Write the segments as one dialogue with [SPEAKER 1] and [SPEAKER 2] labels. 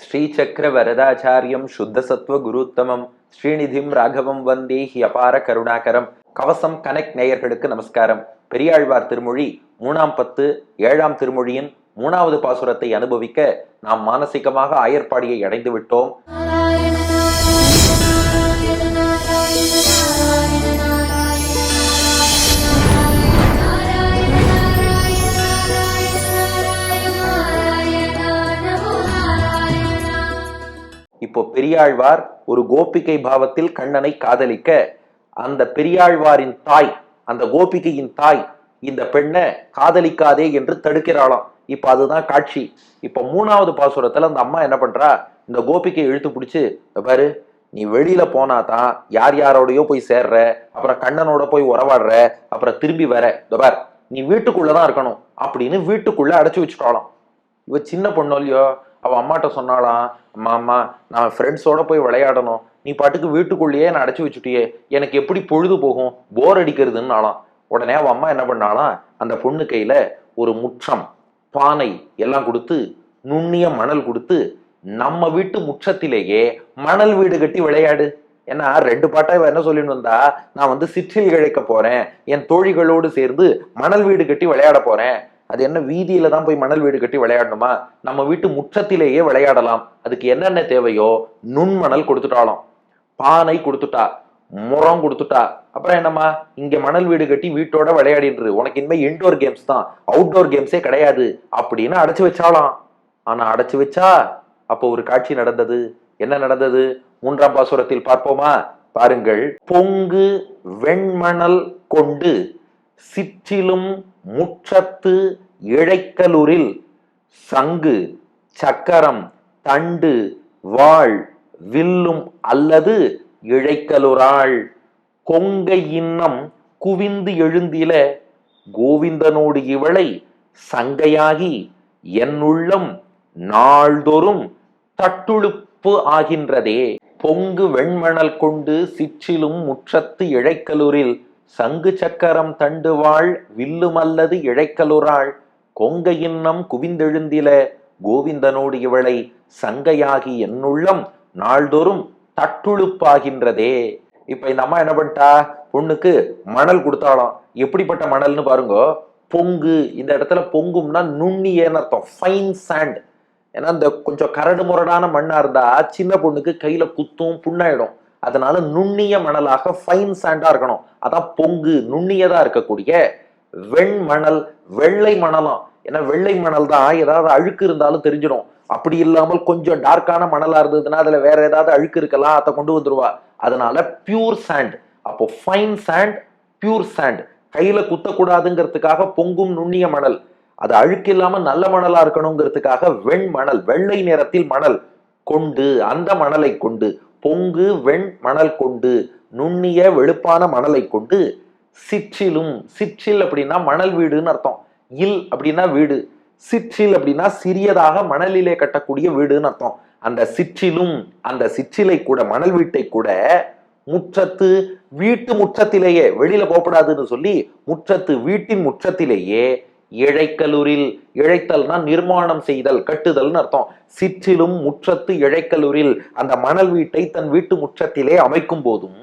[SPEAKER 1] ஸ்ரீசக்கர வரதாச்சாரியம் சுத்தசத்வ குருத்தமம் ஸ்ரீநிதிம் ராகவம் வந்தே he அபார கருணாகரம். கவசம் connect நேயர்களுக்கு நமஸ்காரம். பெரியாழ்வார் திருமொழி 3ஆம் பத்து 7ஆம் திருமொழியின் 3வது பாசுரத்தை அனுபவிக்க நாம் மானசிகமாக ஆயர்பாடியை அடைந்து விட்டோம். இப்போ பெரியாழ்வார் ஒரு கோபிகை பாவத்தில் கண்ணனை காதலிக்க, அந்த பெரியாழ்வாரின் தாய், அந்த கோபிகையின் தாய் இந்த பெண்ணை காதலிக்காதே என்று தடுக்கிறாளாம். இப்ப அதுதான் காட்சி. இப்ப 3வது பாசுரத்துல அந்த அம்மா என்ன பண்றா, இந்த கோபிகை இழுத்து பிடிச்சு, பாரு நீ வெளியில போனாதான் யார் யாரோடையோ போய் சேர்ற, அப்புறம் கண்ணனோட போய் உறவாடுற, அப்புறம் திரும்பி வர, பார் நீ வீட்டுக்குள்ளதான் இருக்கணும் அப்படின்னு வீட்டுக்குள்ள அடைச்சு வச்சுட்டாலாம். இவ சின்ன பொண்ணு இல்லையோ, அவ அம்மாட்ட சொன்னாலாம், அம்மா அம்மா நான் ஃப்ரெண்ட்ஸோட போய் விளையாடணும், நீ பாட்டுக்கு வீட்டுக்குள்ளேயே நான் அடைச்சி வச்சுட்டியே, எனக்கு எப்படி பொழுது போகும், போர் அடிக்கிறதுன்னாலாம். உடனே அவ அம்மா என்ன பண்ணாலாம், அந்த பொண்ணு கையில ஒரு முற்றம், பானை எல்லாம் கொடுத்து, நுண்ணிய மணல் கொடுத்து, நம்ம வீட்டு முற்றத்திலேயே மணல் வீடு கட்டி விளையாடு. ஏன்னா 2 பாட்டா இவ என்ன சொல்லிட்டு வந்தா, நான் சிற்றில் இழைக்க போறேன், என் தோழிகளோடு சேர்ந்து மணல் வீடு கட்டி விளையாட போறேன். அது என்ன வீதியில தான் போய் மணல் வீடு கட்டி விளையாடணுமா, நம்ம வீட்டு முற்றத்திலேயே விளையாடலாம். அதுக்கு என்னென்ன தேவையோ நுண்மணல் கொடுத்துட்டாலும், பானை கொடுத்துட்டா, முறம் கொடுத்துட்டா, அப்புறம் என்னம்மா இங்க மணல் வீடு கட்டி வீட்டோட விளையாடின்று, உனக்கு இனிமே இன்டோர் கேம்ஸ் தான், அவுட்டோர் கேம்ஸே கிடையாது அப்படின்னு அடைச்சு வச்சாலாம். ஆனா அடைச்சு வச்சா அப்போ ஒரு காட்சி நடந்தது. என்ன நடந்தது 3ஆம் பாசுரத்தில் பார்ப்போமா? பாருங்கள். பொங்கு வெண்மணல் கொண்டு சிற்றிலும் முற்றத்து இழைக்கலுரில் சங்கு சக்கரம் தண்டு வாழ் வில்லும் அல்லது இழைக்கலுராள் கொங்கை இன்னம் குவிந்து எழுந்தில கோவிந்தனோடு இவளை சங்கையாகி என் உள்ளம் நாள்தோறும் தட்டுழுப்பு ஆகின்றதே. பொங்கு வெண்மணல் கொண்டு சிற்றிலும் முற்றத்து இழைக்கலுரில் சங்கு சக்கரம் தண்டுவாள் வில்லுமல்லது இழைக்கலுராள் கொங்கை இன்னம் குவிந்தெழுந்தில கோவிந்தனோடு இவளை சங்கையாகி என்னுள்ளம் நாள்தோறும் தட்டுழுப்பாகின்றதே. இப்ப இந்த அம்மா என்ன பண்ணிட்டா, பொண்ணுக்கு மணல் கொடுத்தாலாம். எப்படிப்பட்ட மணல்னு பாருங்க. பொங்கு, இந்த இடத்துல பொங்கும்னா நுண்ணியன்னு அர்த்தம், ஃபைன் சாண்ட். ஏன்னா இந்த கொஞ்சம் கரடு முரடான மண்ணா இருந்தா சின்ன பொண்ணுக்கு கையில குத்தும், புண்ணாயிடும். அதனால நுண்ணிய மணலாக ஃபைன் சாண்டா இருக்கணும். அதான் பொங்கு, நுண்ணியதா இருக்கக்கூடிய வெண்மணல், வெள்ளை மணலாம். ஏன்னா வெள்ளை மணல் தான் ஏதாவது அழுக்கு இருந்தாலும் தெரிஞ்சிடும். அப்படி இல்லாமல் கொஞ்சம் டார்க்கான மணலா இருந்ததுன்னா அதுல வேற ஏதாவது அழுக்கு இருக்கலாம், அதை கொண்டு வந்துருவா. அதனால பியூர் சாண்ட். அப்போ ஃபைன் சாண்ட், பியூர் சாண்ட். கையில குத்தக்கூடாதுங்கிறதுக்காக பொங்கும் நுண்ணிய மணல், அது அழுக்கு இல்லாம நல்ல மணலா இருக்கணுங்கிறதுக்காக வெண்மணல், வெள்ளை நிறத்தில் மணல் கொண்டு, அந்த மணலை கொண்டு, பொங்கு வெண் மணல் கொண்டு, நுண்ணிய வெளுப்பான மணலை கொண்டு, சிற்றிலும், சிற்றில் அப்படின்னா மணல் வீடுன்னு அர்த்தம், இல் அப்படின்னா வீடு, சிற்றில் அப்படின்னா சிறியதாக மணலிலே கட்டக்கூடிய வீடுன்னு அர்த்தம். அந்த சிற்றிலும், அந்த சிற்றிலை கூட, மணல் வீட்டை கூட முற்றத்து, வீட்டு முற்றத்திலேயே, வெளியில போகப்படாதுன்னு சொல்லி முற்றத்து, வீட்டின் முற்றத்திலேயே இழைக்கலுரில், இழைத்தல்னா நிர்மாணம் செய்தல், கட்டுதல்னு அர்த்தம். சிற்றிலும் முற்றத்து இழைக்கலுரில், அந்த மணல் வீட்டை தன் வீட்டு முற்றத்திலே அமைக்கும் போதும்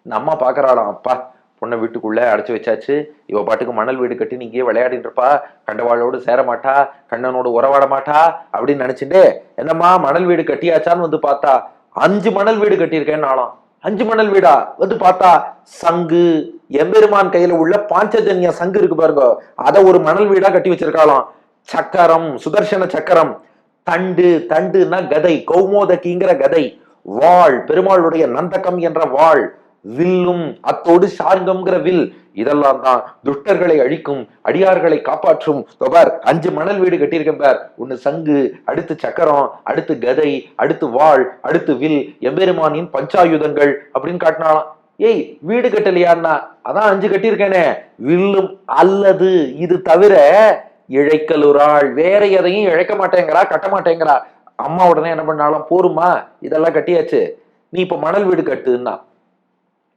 [SPEAKER 1] இந்த அம்மா பாக்குறாளாம், அப்பா பொண்ணை வீட்டுக்குள்ள அடைச்சு வச்சாச்சு, இவ பாட்டுக்கு மணல் வீடு கட்டி நீங்க விளையாடிட்டு இருப்பா, கண்டவாளோடு சேர மாட்டா, கண்ணனோடு உறவாட மாட்டா அப்படின்னு நினைச்சுட்டே, என்னம்மா மணல் வீடு கட்டியாச்சான்னு பார்த்தா 5 மணல் வீடு கட்டியிருக்கேன்னு ஆளாம். 5 மணல் வீடா பார்த்தா சங்கு, எம்பெருமான் கையில உள்ள பாஞ்சஜன்ய சங்கு இருக்கு பாருங்க, அத ஒரு மணல் வீடா கட்டி வச்சிருக்காளாம். சக்கரம், சுதர்சன சக்கரம், தண்டு, தண்டுன்னா கதை, கௌமோதகிங்கிற கதை, வாழ், பெருமாளுடைய நந்தகம் என்ற வாழ், வில்லும் அத்தோடு சார்கம்ங்கிற வில், இதெல்லாம் தான் துஷ்டர்களை அழிக்கும், அடியார்களை காப்பாற்றும். 5 மணல் வீடு கட்டியிருக்கேன் பார், ஒண்ணு சங்கு, அடுத்து சக்கரம், அடுத்து கதை, அடுத்து வாழ், அடுத்து வில், எம்பெருமானின் பஞ்சாயுதங்கள் அப்படின்னு காட்டினாலாம். ஏய் வீடு கட்டலையான்னா, அதான் 5 கட்டியிருக்கேனே, வில்லும் அல்லது இது தவிர இழைக்கலுராள், வேற எதையும் இழைக்க மாட்டேங்கிறா, கட்ட மாட்டேங்கிறா. அம்மா உடனே என்ன பண்ணாலும், போருமா இதெல்லாம் கட்டியாச்சு, நீ இப்ப மணல் வீடு கட்டுன்னா,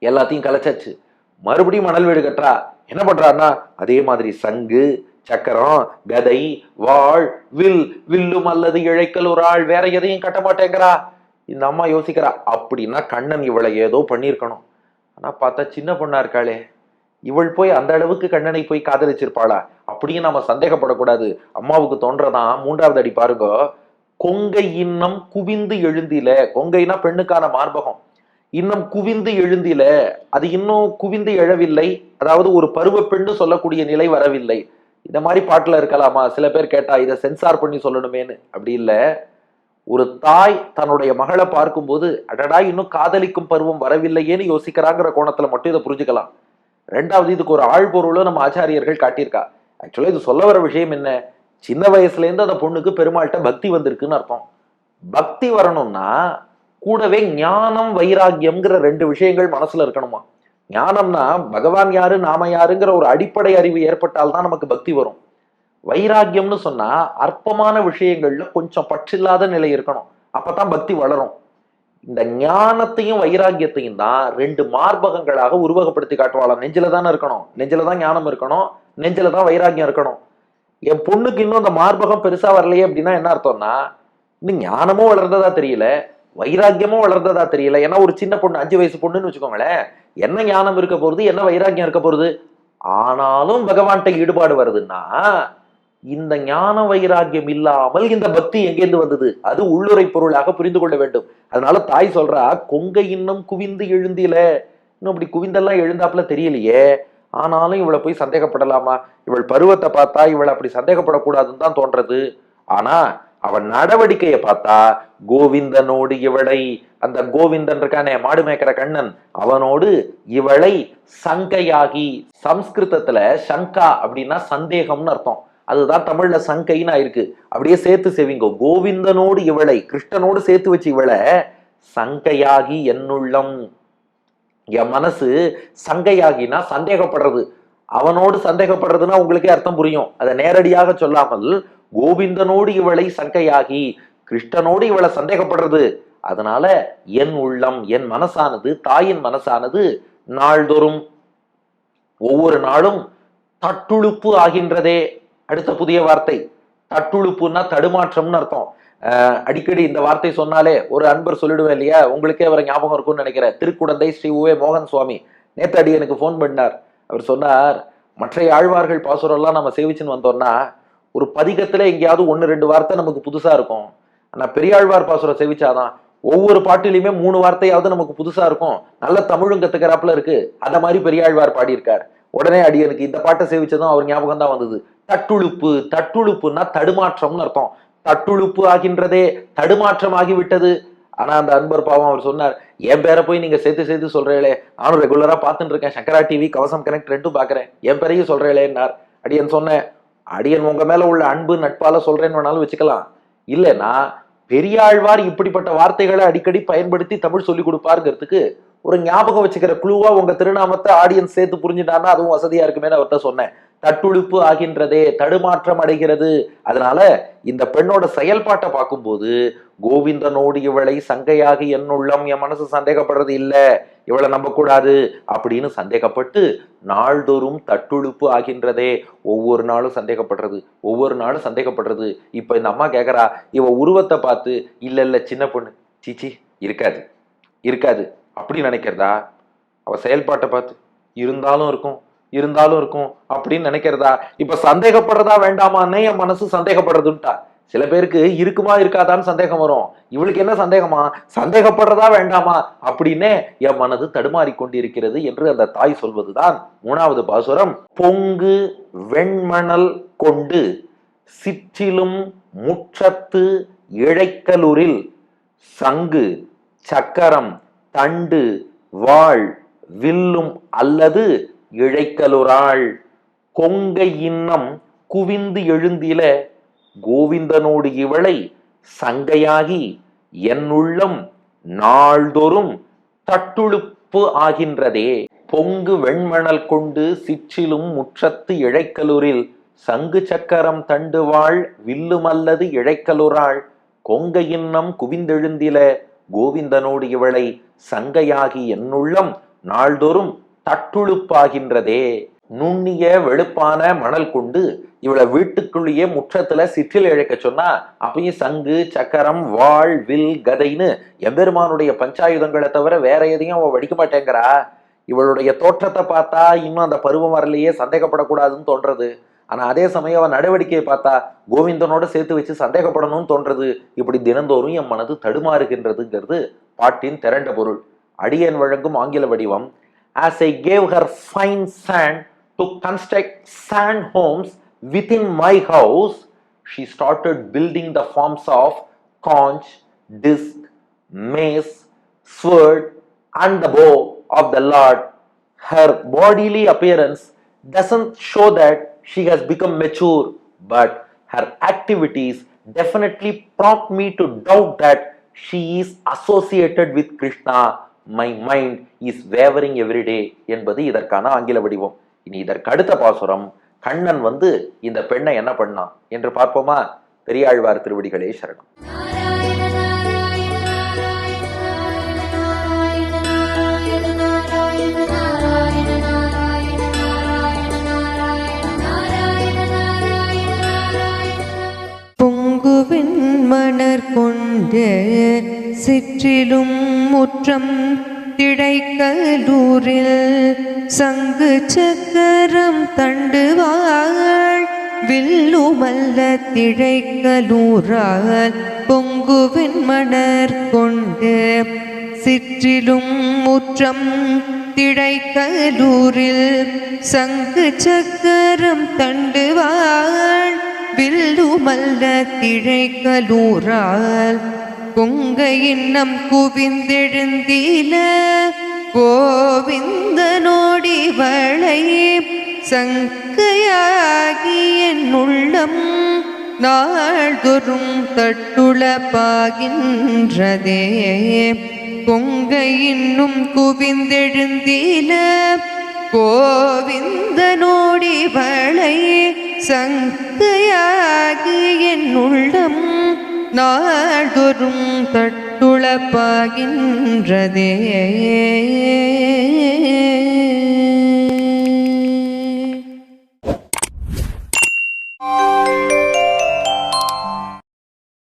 [SPEAKER 1] எல்லாத்தையும் கலைச்சாச்சு, மறுபடியும் மணல் வீடு கட்டுறா. என்ன பண்றான்னா, அதே மாதிரி சங்கு சக்கரம், கதை, வாழ், வில், வில்லும் அல்லது இழைக்கல் ஒரு ஆள், வேற எதையும் கட்ட மாட்டேங்கிறா. இந்த அம்மா யோசிக்கிறா, அப்படின்னா கண்ணன் இவளை ஏதோ பண்ணியிருக்கணும். ஆனா பார்த்தா சின்ன பொண்ணா இருக்காளே, இவள் போய் அந்த அளவுக்கு கண்ணனை போய் காதலிச்சிருப்பாளா? அப்படியும் நாம சந்தேகப்படக்கூடாது. அம்மாவுக்கு தோன்றதான் மூன்றாவது அடி பாருங்க. கொங்கை இன்னம் குவிந்து எழுந்தில, கொங்கைனா பெண்ணுக்கான மார்பகம், இன்னும் குவிந்து எழுந்தில, அது இன்னும் குவிந்து எழவில்லை, அதாவது ஒரு பருவ பெண்ணு சொல்லக்கூடிய நிலை வரவில்லை. இந்த மாதிரி பாட்டுல இருக்கலாமா? சில பேர் கேட்டா இதை சென்சார் பண்ணி சொல்லணுமேனு. அப்படி இல்லை. ஒரு தாய் தன்னுடைய மகளை பார்க்கும்போது அடடா இன்னும் காதலிக்கும் பருவம் வரவில்லையேன்னு யோசிக்கிறாங்கிற கோணத்துல மட்டும் இதை புரிஞ்சுக்கலாம். ரெண்டாவது, இதுக்கு ஒரு ஆழ்பொருளும் நம்ம ஆச்சாரியர்கள் காட்டியிருக்கா. ஆக்சுவலா இது சொல்ல வர விஷயம் என்ன, சின்ன வயசுல இருந்து அந்த பொண்ணுக்கு பெருமாள்கிட்ட பக்தி வந்திருக்குன்னு அர்த்தம். பக்தி வரணும்னா கூடவே ஞானம் வைராக்கியம்ங்கிற ரெண்டு விஷயங்கள் மனசுல இருக்கணுமா. ஞானம்னா பகவான் யாரு நாம யாருங்கிற ஒரு அடிப்படை அறிவு ஏற்பட்டால்தான் நமக்கு பக்தி வரும். வைராக்கியம்னு சொன்னா அற்பமான விஷயங்கள்ல கொஞ்சம் பற்றில்லாத நிலை இருக்கணும், அப்பதான் பக்தி வளரும். இந்த ஞானத்தையும் வைராக்கியத்தையும் தான் ரெண்டு மார்பகங்களாக உருவகப்படுத்தி காட்டுவாளாம். நெஞ்சில தானே இருக்கணும், நெஞ்சில தான் ஞானம் இருக்கணும், நெஞ்சில தான் வைராக்கியம் இருக்கணும். என் பொண்ணுக்கு இன்னும் அந்த மார்பகம் பெருசா வரலையே அப்படின்னா என்ன அர்த்தம்னா, இன்னும் ஞானமும் வளர்ந்ததா தெரியல, வைராக்கியமும் வளர்ந்ததா தெரியல. ஏன்னா ஒரு சின்ன பொண்ணு, 5 வயசு பொண்ணுன்னு வச்சுக்கோங்களேன், என்ன ஞானம் இருக்க போறது, என்ன வைராக்கியம் இருக்க போறது? ஆனாலும் பகவான்கிட்ட ஈடுபாடு வருதுன்னா இந்த ஞான வைராக்கியம் இல்லாமல் இந்த பக்தி எங்கேருந்து வந்தது? அது உள்ளுரை பொருளாக புரிந்து கொள்ள வேண்டும். அதனால தாய் சொல்றா, கொங்கை இன்னும் குவிந்து எழுந்தில, இன்னும் அப்படி குவிந்தெல்லாம் எழுந்தாப்புல தெரியலையே, ஆனாலும் இவளை போய் சந்தேகப்படலாமா? இவள் பருவத்தை பார்த்தா இவளை அப்படி சந்தேகப்படக்கூடாதுன்னு தான் தோன்றது. ஆனா அவன் நடவடிக்கையை பார்த்தா கோவிந்தனோடு இவளை, அந்த கோவிந்தன் இருக்கானே மாடு மேய்க்கிற கண்ணன், அவனோடு இவளை சங்கையாகி, சம்ஸ்கிருதத்துல சங்கா அப்படின்னா சந்தேகம்னு அர்த்தம், அதுதான் தமிழ்ல சங்கைன்னு ஆயிருக்கு. அப்படியே சேர்த்து செவிங்கோ, கோவிந்தனோடு இவளை, கிருஷ்ணனோடு சேர்த்து வச்சு இவளை சங்கையாகி என்னுள்ளம், என் மனசு சங்கையாகினா சந்தேகப்படுறது, அவனோடு சந்தேகப்படுறதுன்னா உங்களுக்கே அர்த்தம் புரியும். அதை நேரடியாக சொல்லாமல் கோவிந்தனோடு இவளை சங்கையாகி, கிருஷ்ணனோடு இவளை சந்தேகப்படுறது. அதனால என் உள்ளம், என் மனசானது, தாயின் மனசானது நாள்தோறும் ஒவ்வொரு நாளும் தட்டுழுப்பு ஆகின்றதே. அடுத்த புதிய வார்த்தை தட்டுழுப்புன்னா தடுமாற்றம்னு அர்த்தம். அடிக்கடி இந்த வார்த்தை சொன்னாலே ஒரு அன்பர் சொல்லிடுவேன் இல்லையா, உங்களுக்கே அவரை ஞாபகம் இருக்கும்னு நினைக்கிறேன். திருக்குடந்தை ஸ்ரீ உவே மோகன் சுவாமி நேத்து அடி எனக்கு போன் பண்ணார். அவர் சொன்னார், மற்ற ஆழ்வார்கள் பாசுரம் எல்லாம் நம்ம சேவிச்சுன்னு வந்தோம்னா ஒரு பதிகத்துல எங்கேயாவது 1-2 வார்த்தை நமக்கு புதுசா இருக்கும். ஆனா பெரியாழ்வார் பாசுரம் சேவிச்சாதான் ஒவ்வொரு பாட்டிலையுமே 3 வார்த்தையாவது நமக்கு புதுசா இருக்கும், நல்ல தமிழும் கத்துக்கிறாப்புல இருக்கு. அந்த மாதிரி பெரியாழ்வார் பாடியிருக்கார். உடனே அடியனுக்கு இந்த பாட்டை சேவிச்சதும் அவர் ஞாபகம் தான் வந்தது. தட்டுழுப்பு, தட்டுழுப்புன்னா தடுமாற்றம்னு அர்த்தம். தட்டுழுப்பு ஆகின்றதே, தடுமாற்றம் ஆகிவிட்டது. ஆனா அந்த அன்பர் பாவம் அவர் சொன்னார், என் பேரை போய் நீங்க சேர்த்து சொல்றீங்களே, நானும் ரெகுலரா பார்த்துட்டு இருக்கேன், சங்கரா டிவி கவசம் கனெக்ட் 2 பாக்குறேன், என் பேரையும் சொல்றீங்களேன்னார். அடியன் சொன்னேன், அடியன் உங்க மேல உள்ள அன்பு நட்பால சொல்றேன்னு வேணாலும் வச்சுக்கலாம், இல்லைன்னா பெரியாழ்வார் இப்படிப்பட்ட வார்த்தைகளை அடிக்கடி பயன்படுத்தி தமிழ் சொல்லி கொடுப்பாருங்கிறதுக்கு ஒரு ஞாபகம் வச்சுக்கிற குழுவா உங்க திருநாமத்தை ஆடியன்ஸ் சேர்த்து புரிஞ்சுட்டான்னா அதுவும் வசதியா இருக்குமேன்னு அவர்கிட்ட சொன்னேன். தட்டுழுப்பு ஆகின்றதே, தடுமாற்றம் அடைகிறது. அதனால இந்த பெண்ணோட செயல்பாட்டை பார்க்கும்போது கோவிந்தனோடு இவளை சங்கையாகி என்னுள்ளம், என் மனசு சந்தேகப்படுறது இல்ல, இவளை நம்ப கூடாது அப்படின்னு சந்தேகப்பட்டு நாள்தோறும் தட்டுழுப்பு ஆகின்றதே, ஒவ்வொரு நாளும் சந்தேகப்படுறது, ஒவ்வொரு நாளும் சந்தேகப்படுறது. இப்ப இந்த அம்மா கேக்குறா, இவ உருவத்தை பார்த்து இல்ல சின்ன பொண்ணு, சீச்சி இருக்காது இருக்காது அப்படி நினைக்கிறதா, அவ செயல்பாட்டை பார்த்து இருந்தாலும் இருக்கும் அப்படின்னு நினைக்கிறதா? இப்ப சந்தேகப்படுறதா வேண்டாமான்னே என் மனசு சந்தேகப்படுறதுன்ட்டா. சில பேருக்கு இருக்குமா இருக்காதான்னு சந்தேகம் வரும், இவளுக்கு என்ன சந்தேகமா, சந்தேகப்படுறதா வேண்டாமா அப்படின்னே என் மனது தடுமாறி கொண்டிருக்கிறது என்று அந்த தாய் சொல்வதுதான் 3வது பாசுரம். பொங்கு வெண்மணல் கொண்டு சிற்றிலும் முற்றத்து இழைக்கலுரில் சங்கு சக்கரம் தண்டு வாழ் வில்லும் அல்லது இழைக்கலுறாள், கொங்கை இன்னம் குவிந்து எழுந்தில, கோவிந்தனோடு இவளை சங்கையாகி என்னுள்ளம் நாள்தோறும் தட்டுழுப்பு ஆகின்றதே. பொங்கு வெண்மணல் கொண்டு சிற்றிலும் முற்றத்து இழைக்கலுரில் சங்கு சக்கரம் தண்டு வாழ் வில்லும் அல்லது இழைக்கலுறாள், கொங்கை இன்னம் குவிந்தெழுந்தில, கோவிந்தனோடு இவளை சங்கையாகி என்னுள்ளம் நாள்தோறும் தட்டுழுப்பாகின்றதே. நுண்ணிய வெளுப்பான மணல் கொண்டு இவளை வீட்டுக்குள்ளேயே முற்றத்துல சிற்றில் இழைக்க சொன்னா அப்பயும் சங்கு சக்கரம் வாள் வில் கதைன்னு எம்பெருமானுடைய பஞ்சாயுதங்களை தவிர வேற எதையும் அவ வடிக்க மாட்டேங்கிறா. இவளுடைய தோற்றத்தை பார்த்தா இன்னும் அந்த பருவம் வரலையே, சந்தேகப்படக்கூடாதுன்னு தோன்றது. ஆனா அதே சமயம் அவன் நடவடிக்கையை பார்த்தா கோவிந்தனோட சேர்த்து வச்சு சந்தேகப்படணும்னு தோன்றது. இப்படி தினந்தோறும் என் மனது தடுமாறுகின்றதுங்கிறது பாட்டின் திரண்ட பொருள். அடியேன் வழங்கும் ஆங்கில வடிவம். As I gave her fine sand to construct sand homes within my house, she started building the forms of conch, disc, mace, sword, and the bow of the Lord. Her bodily appearance doesn't show that she has become mature, but her activities definitely prompt me to doubt that she is associated with Krishna. My mind is wavering every day என்பது இதற்கான ஆங்கில வடிவம். இனி இதற்கு அடுத்த பாசுரம், கண்ணன் இந்த பெண்ணை என்ன பண்ணான் என்று பார்ப்போமா? பெரியாழ்வார் திருவடிகளே சரணம்.
[SPEAKER 2] பொங்குவின் மணர் கொண்டு சிற்றிலும் முற்றம் திடைக்கலூரில் சங்கு சக்கரம் தண்டுவாள் வில்லுமல்ல திடைக்கலூரால் பொங்குவின் மணர் கொண்டு சிற்றிலும் முற்றம் திடைக்கலூரில் சங்கு சக்கரம் தண்டுவாள் வில்லுமல்ல திடைக்கலூரால் கொங்கையின்னம் குவிந்தெழுந்தில கோவிந்தனோடி வளை சங்கையாகி என் உள்ளம் நாள்தொறும் தட்டுளப்பாகின்றதே. கொங்கையின்னும் குவிந்தெழுந்தில கோவிந்தனோடி வளை சங்கையாகி என் உள்ளம் நாள்தொறும் தட்டுளப்பாகின்றதே.